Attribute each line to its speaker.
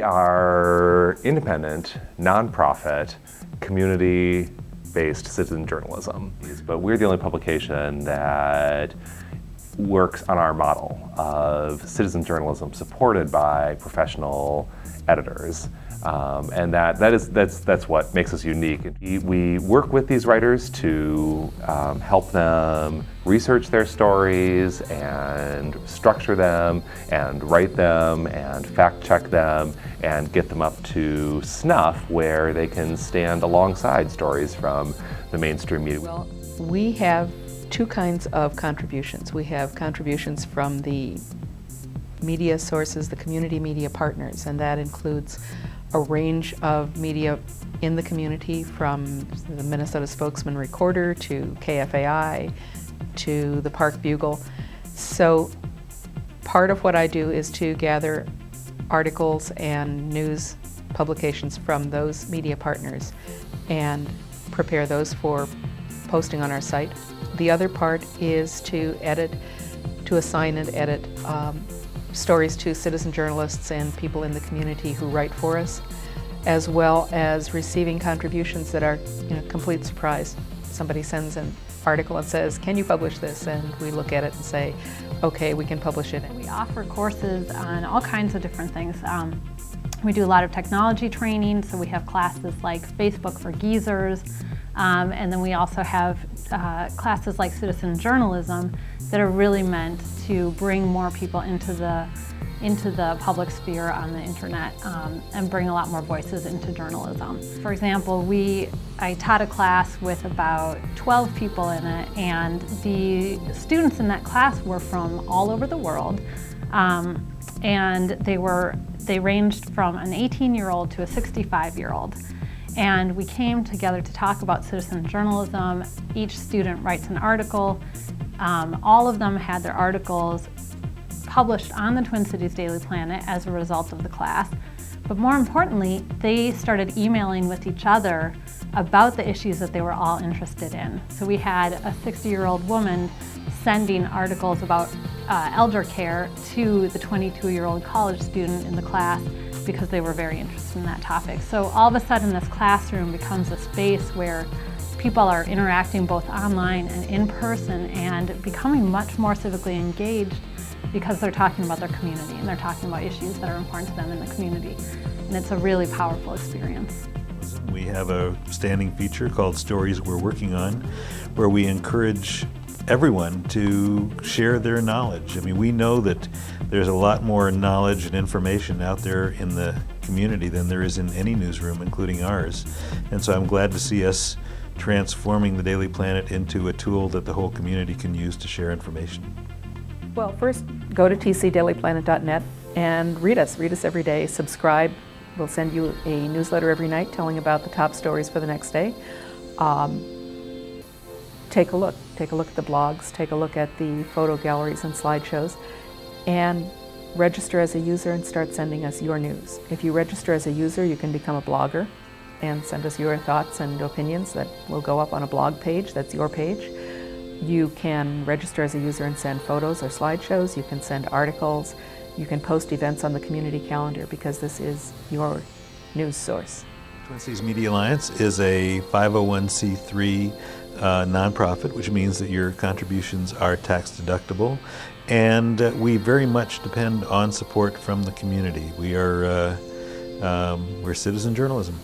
Speaker 1: We are independent, nonprofit, community-based citizen journalism. But we're the only publication that works on our model of citizen journalism supported by professional editors. And that's what makes us unique. We work with these writers to help them research their stories and structure them and write them and fact check them and get them up to snuff where they can stand alongside stories from the mainstream media.
Speaker 2: Well, we have two kinds of contributions. We have contributions from the media sources, the community media partners, and that includes a range of media in the community, from the Minnesota Spokesman Recorder to KFAI to the Park Bugle. So part of what I do is to gather articles and news publications from those media partners and prepare those for posting on our site. The other part is to assign and edit stories to citizen journalists and people in the community who write for us, as well as receiving contributions that are, complete surprise. Somebody sends an article and says, "Can you publish this?" And we look at it and say, "Okay, we can publish it."
Speaker 3: We offer courses on all kinds of different things. We do a lot of technology training, so we have classes like Facebook for Geezers, and then we also have classes like citizen journalism that are really meant to bring more people into the public sphere on the internet and bring a lot more voices into journalism. For example, I taught a class with about 12 people in it, and the students in that class were from all over the world, and they ranged from an 18-year-old to a 65-year-old. And we came together to talk about citizen journalism. Each student writes an article. All of them had their articles published on the Twin Cities Daily Planet as a result of the class. But more importantly, they started emailing with each other about the issues that they were all interested in. So we had a 60-year-old woman sending articles about elder care to the 22-year-old college student in the class because they were very interested in that topic. So all of a sudden this classroom becomes a space where people are interacting both online and in person and becoming much more civically engaged because they're talking about their community and they're talking about issues that are important to them in the community. And it's a really powerful experience.
Speaker 4: We have a standing feature called Stories We're Working On, where we encourage everyone to share their knowledge. I mean, we know that there's a lot more knowledge and information out there in the community than there is in any newsroom, including ours. And so I'm glad to see us transforming the Daily Planet into a tool that the whole community can use to share information.
Speaker 2: Well, first, go to tcdailyplanet.net and read us. Read us every day. Subscribe. We'll send you a newsletter every night telling about the top stories for the next day. Take a look. Take a look at the blogs. Take a look at the photo galleries and slideshows. And register as a user and start sending us your news. If you register as a user, you can become a blogger and send us your thoughts and opinions that will go up on a blog page. That's your page. You can register as a user and send photos or slideshows. You can send articles. You can post events on the community calendar because this is your news source.
Speaker 4: Twin Cities Media Alliance is a 501c3 nonprofit, which means that your contributions are tax deductible, and we very much depend on support from the community. We're citizen journalism.